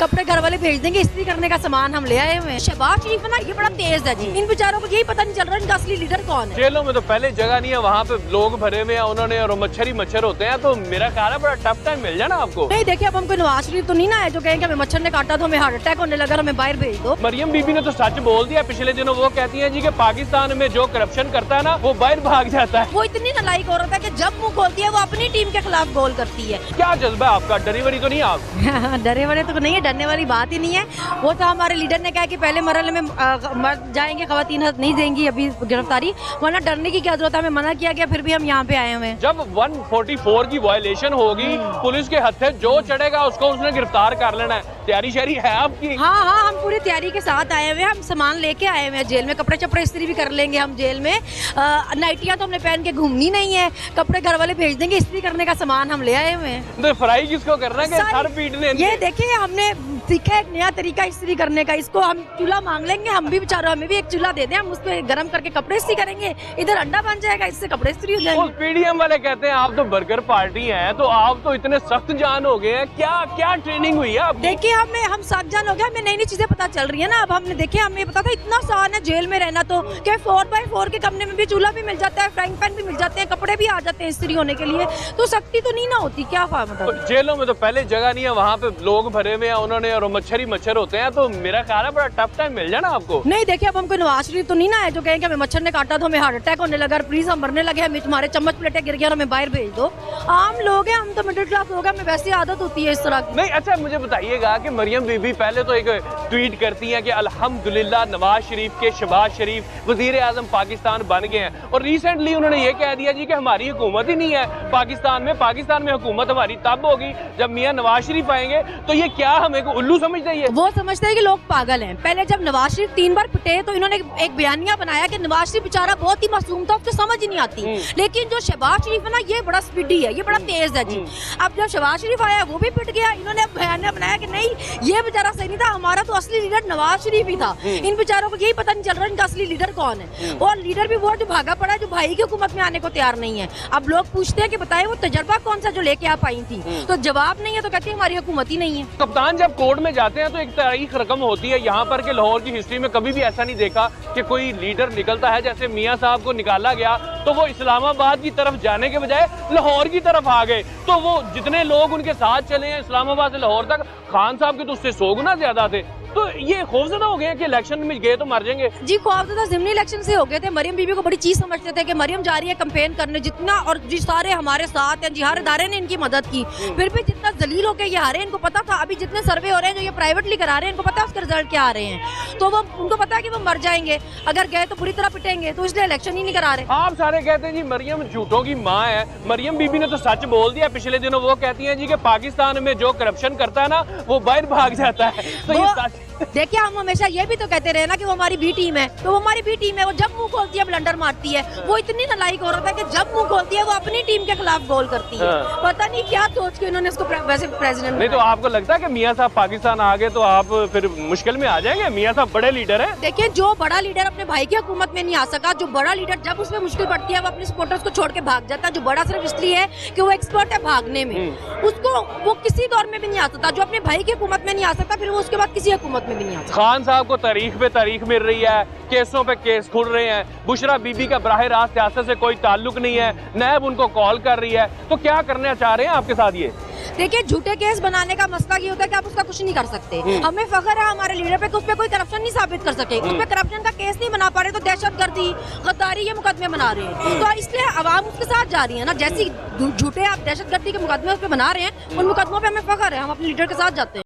कपड़े घर वाले भेज देंगे, इस्त्री करने का सामान हम ले आए हुए हैं। शहबाज शरीफ है ना, ये बड़ा तेज है जी। इन बेचारों को यही पता नहीं चल रहा इनका असली लीडर कौन है। जेलों में तो पहले जगह नहीं है, वहाँ पे लोग भरे हुए हैं उन्होंने, और मच्छर ही मच्छर होते हैं, तो मेरा ख्याल है बड़ा टफ टाइम मिल जाना आपको। नहीं देखिए, अब हमको नवाज शरीफ तो नहीं ना है जो कहेंगे हमें मच्छर ने काटा तो हमें हार्ट अटैक होने लगा, हमें बाहर भेज दो। मरियम बीबी ने तो सच बोल दिया पिछले दिनों, वो कहती है जी कि पाकिस्तान में जो करप्शन करता है ना वो बाहर भाग जाता है। वो इतनी नालायक औरत है कि जब मुंह खोलती है वो अपनी टीम के खिलाफ गोल करती है। क्या जज्बा है आपका? डरी वरी तो नहीं आप? डरे वरे तो नहीं है, डरने वाली बात ही नहीं है। वो तो हमारे लीडर ने कहा कि पहले मरहले में मर जाएंगे, खवातीन नहीं देंगी अभी गिरफ्तारी, वरना डरने की क्या जरूरत है। हमें मना किया गया, फिर भी हम यहाँ पे आए हुए हैं। जब 144 की वायलेशन होगी, पुलिस के हत्थे जो चढ़ेगा उसको उसने गिरफ्तार कर लेना है। तैयारी शहरी है आपकी? हाँ हाँ, हम पूरी तैयारी के साथ आए हुए हैं। हम सामान लेके आए हुए हैं जेल में, कपड़े चपड़े इस्त्री भी कर लेंगे हम जेल में। नाइटियाँ तो हमने पहन के घूमनी नहीं है, कपड़े घर वाले भेज देंगे, इस्त्री करने का सामान हम ले आए हुए हैं। तो फ्राई किसको करना है कि सर पीटने? ये देखिए, हमने सीखा एक नया तरीका इस्त्री करने का। इसको हम चूल्हा मांग लेंगे, हम भी बेचारों, हमें भी एक चूल्हा दे दें, हम उस पर गर्म करके कपड़े इस्त्री करेंगे, इधर अंडा बन जाएगा, इससे कपड़े इस्त्री हो जाएंगे। पीडीएम वाले कहते हैं आप तो बर्गर पार्टी हैं, तो आप तो इतने सख्त जान हो गए हैं, क्या क्या ट्रेनिंग हुई है आप? देखिए, हम सख्त जान हो गए, हमें नई नई चीजें पता चल रही है ना। अब हमने देखिए, हमें पता था इतना आसान है जेल में रहना, तो क्या 4x4 के कमरे में भी चूल्हा भी मिल जाता है, फ्राइंग पैन भी मिल जाते हैं, कपड़े भी आ जाते हैं इस्त्री होने के लिए, तो सख्ती तो नहीं ना होती। क्या मतलब? जेलों में तो पहले जगह नहीं है, वहाँ पे लोग भरे हुए हैं उन्होंने, और मच्छर ही मच्छर होते हैं, तो मेरा ख्याल है बड़ा टफ टाइम मिल जाना आपको। नहीं देखिए, अब हमको नवाज शरीफ तो नहीं ना है जो कहेंगे हमें मच्छर ने काटा तो हमें हार्ट अटैक होने लगा, प्लीज हम मरने लगे, हमें तुम्हारे चम्मच प्लेटें गिर गया, हमें बाहर भेज दो। आम लोग हैं हम, तो मिडिल क्लास लोग हैं, हमें वैसी आदत होती है इस तरह की। नहीं, अच्छा मुझे बताइएगा कि मरियम बीबी पहले तो एक ट्वीट करती हैं कि अल्हम्दुलिल्लाह नवाज शरीफ के शहबाज शरीफ वजीर आजम पाकिस्तान बन गए हैं, और रिसेंटली उन्होंने ये कह दिया जी कि हमारी हुकूमत ही नहीं है पाकिस्तान में हुकूमत हमारी तब होगी जब मियां नवाज शरीफ आएंगे। तो ये क्या हमें को उल्लू समझते हैं? वो समझते हैं कि लोग पागल हैं। पहले जब नवाज शरीफ 3 बार पिटे तो इन्होंने एक बयानिया बनाया कि नवाज शरीफ बेचारा बहुत ही मासूम था, उसको समझ ही नहीं आती। लेकिन जो शहबाज शरीफ है ना, ये बड़ा स्पीडी है, ये बड़ा तेज है जी। अब जब शहबाज शरीफ आया वो भी पिट गया, इन्होंने बयानिया बनाया कि नहीं ये बेचारा सही नहीं था, हमारा तो असली लीडर नवाज शरीफ ही था। इन बेचारों को यही पता नहीं चल रहा इनका असली लीडर कौन है। और लीडर भी वो जो भागा पड़ा है, जो भाई की हुकूमत में आने को तैयार नहीं है। अब लोग पूछते हैं कि बताए वो तजर्बा कौन सा जो लेके आप आई थी, तो जवाब नहीं है, तो कहती है हमारी हुकूमत ही नहीं है। कप्तान जब कोर्ट में जाते हैं तो एक तारीख रकम होती है, यहाँ पर के लाहौर की हिस्ट्री में कभी भी ऐसा नहीं देखा कि कोई लीडर निकलता है, जैसे मियां साहब को निकाला गया तो वो इस्लामाबाद की तरफ जाने के बजाय लाहौर की तरफ आ गए, तो वो जितने लोग उनके साथ चले हैं इस्लामाबाद से लाहौर तक, खान साहब के तो उससे 100 गुना ज्यादा थे। तो ये खौफजदा हो गए कि इलेक्शन में गए तो मर जाएंगे। जी, खौफजदा ज़िमनी इलेक्शन से हो गए थे। मरियम बीबी को बड़ी चीज समझते थे कि मरियम जा रही है कैंपेन करने, जितना और जी सारे हमारे साथ हैं जी, हर इदारे ने इनकी मदद की, फिर भी जितना जलील होकर ये हारे, इनको पता था। अभी जितने सर्वे हो रहे हैं जो ये प्राइवेटली करा रहे हैं, इनको पता है उसके रिजल्ट क्या आ रहे हैं, तो वो उनको पता है कि वो मर जाएंगे, अगर गए तो बुरी तरह पिटेंगे, तो इसलिए इलेक्शन ही नहीं करा रहे। आप सारे कहते हैं जी मरियम झूठों की माँ है। मरियम बीबी ने तो सच बोल दिया पिछले दिनों, वो कहती है जी कि पाकिस्तान में जो करप्शन करता है ना वो बाहर भाग जाता है। तो ये सच। देखिए, हम हमेशा ये भी तो कहते रहे ना कि वो हमारी बी टीम है, तो वो हमारी बी टीम है। वो जब मुंह खोलती है ब्लंडर मारती है, वो इतनी नालायक औरत है कि जब मुंह खोलती है वो अपनी टीम के खिलाफ गोल करती है। पता नहीं क्या सोच के इन्होंने इसको वैसे प्रेसिडेंट। नहीं तो आपको लगता है कि मियां साहब पाकिस्तान आ गए तो आप फिर मुश्किल में आ जाएंगे? मियां साहब बड़े लीडर है। देखिए, जो बड़ा लीडर अपने भाई की हुकूमत में नहीं आ सका, जो बड़ा लीडर जब उसमें मुश्किल पड़ती है वो अपने सपोर्टर्स को छोड़ के भाग जाता है, जो बड़ा सिर्फ इसलिए है कि वो एक्सपर्ट है भागने में, उसको वो किसी दौर में भी नहीं आ सकता। जो अपने भाई की हुकूमत में नहीं आ सकता, फिर वो उसके बाद किसी हुकूमत में भी नहीं आ सकता। खान साहब को तारीख पे तारीख मिल रही है, केसों पे केस खुल रहे हैं, बुशरा बीबी का बराह रास्त सियासत से कोई ताल्लुक नहीं है, नैब उनको कॉल कर रही है, तो क्या करना चाह रहे हैं आपके साथ ये? देखिए, झूठे केस बनाने का मसला ये होता है कि आप उसका कुछ नहीं कर सकते। हमें फख्र है हमारे लीडर पे कि उस पे कोई करप्शन नहीं साबित कर सके, उस पे करप्शन का केस नहीं बना पा रहे, तो दहशतगर्दी गद्दारी ये मुकदमे बना रहे हैं, तो इसलिए अवाम उसके साथ जा रही है ना। जैसी झूठे आप दहशतगर्दी के मुकदमे उस पे बना रहे हैं, उन मुकदमों पे हमें फख्र है, हम अपने लीडर के साथ जाते हैं।